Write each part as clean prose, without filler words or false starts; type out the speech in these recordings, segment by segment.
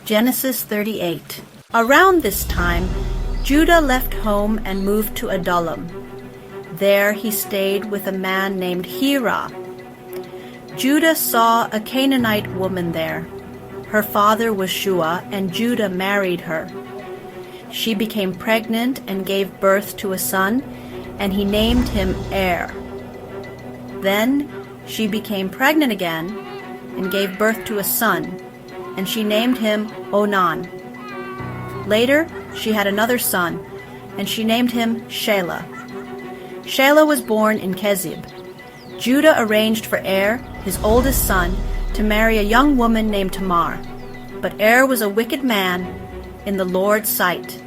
Genesis 38. Around this time, Judah left home and moved to Adullam. There he stayed with a man named Hira. Judah saw a Canaanite woman there. Her father was Shua, and Judah married her. She became pregnant and gave birth to a son, and he named him Er. Then she became pregnant again and gave birth to a son, and she named him Onan. Later, she had another son, and she named him Shelah. Shelah was born in Kezib. Judah arranged for Er, his oldest son, to marry a young woman named Tamar. But Er was a wicked man in the Lord's sight,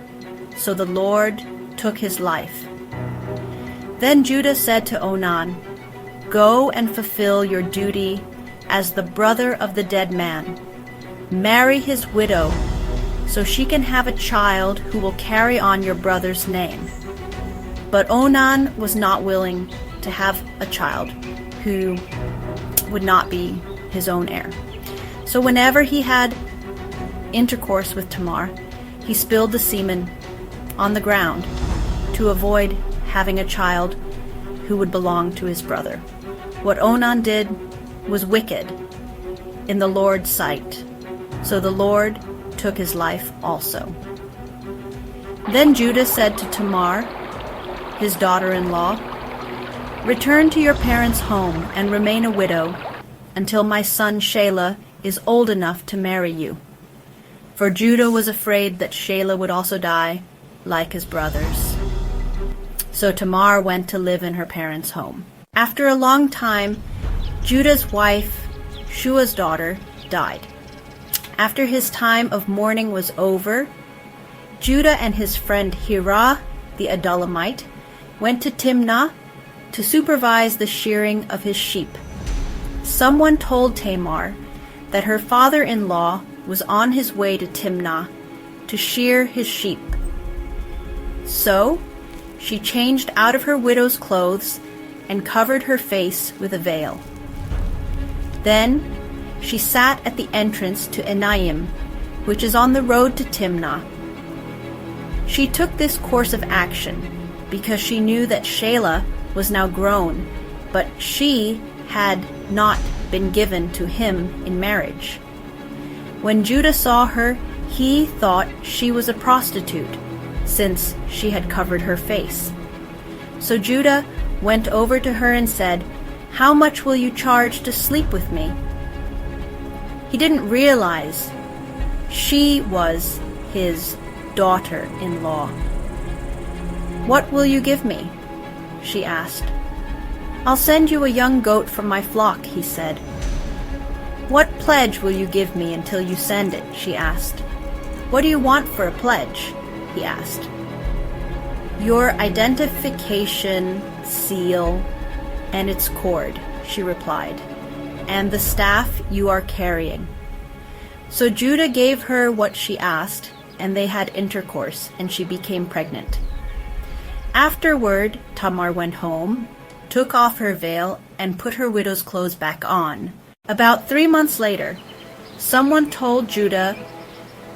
so the Lord took his life. Then Judah said to Onan, "Go and fulfill your duty as the brother of the dead man. Marry his widow, so she can have a child who will carry on your brother's name." But Onan was not willing to have a child who would not be his own heir. So whenever he had intercourse with Tamar, he spilled the semen on the ground to avoid having a child who would belong to his brother. What Onan did was wicked in the Lord's sight, so the Lord took his life also. Then Judah said to Tamar, his daughter-in-law, "Return to your parents' home and remain a widow until my son Shelah is old enough to marry you." For Judah was afraid that Shelah would also die like his brothers. So Tamar went to live in her parents' home. After a long time, Judah's wife, Shua's daughter, died. After his time of mourning was over, Judah and his friend Hira, the Adullamite, went to Timnah to supervise the shearing of his sheep. Someone told Tamar that her father-in-law was on his way to Timnah to shear his sheep. So she changed out of her widow's clothes and covered her face with a veil. Then she sat at the entrance to Enaim, which is on the road to Timnah. She took this course of action because she knew that Shelah was now grown, but she had not been given to him in marriage. When Judah saw her, he thought she was a prostitute, since she had covered her face. So Judah went over to her and said, "How much will you charge to sleep with me?" He didn't realize she was his daughter-in-law. "What will you give me?" she asked. "I'll send you a young goat from my flock," he said. "What pledge will you give me until you send it?" she asked. "What do you want for a pledge?" he asked. "Your identification seal and its cord," she replied, "and the staff you are carrying." So Judah gave her what she asked, and they had intercourse, and she became pregnant. Afterward, Tamar went home, took off her veil, and put her widow's clothes back on. About 3 months later, someone told Judah,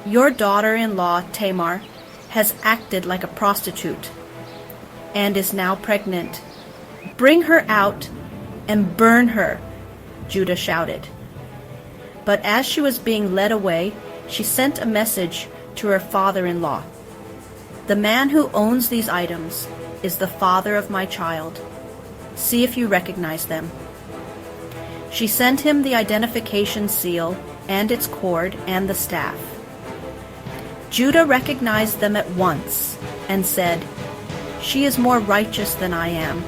"Your daughter-in-law, Tamar, has acted like a prostitute and is now pregnant. Bring her out and burn her," Judah shouted. But as she was being led away, she sent a message to her father-in-law. "The man who owns these items is the father of my child. See if you recognize them." She sent him the identification seal and its cord and the staff. Judah recognized them at once and said, "She is more righteous than I am,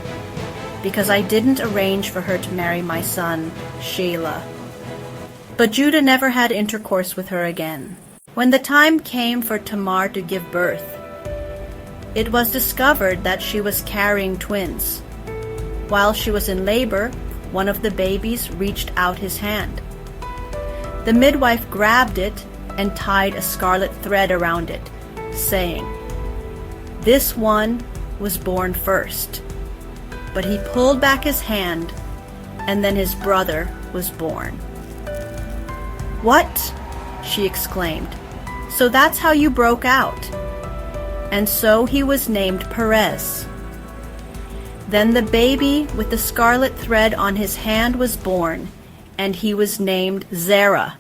because I didn't arrange for her to marry my son, Shelah." But Judah never had intercourse with her again. When the time came for Tamar to give birth, it was discovered that she was carrying twins. While she was in labor, one of the babies reached out his hand. The midwife grabbed it and tied a scarlet thread around it, saying, "This one was born first." But he pulled back his hand, and then his brother was born. "What?" she exclaimed. So that's how you broke out. And so he was named Perez. Then the baby with the scarlet thread on his hand was born, and he was named Zerah.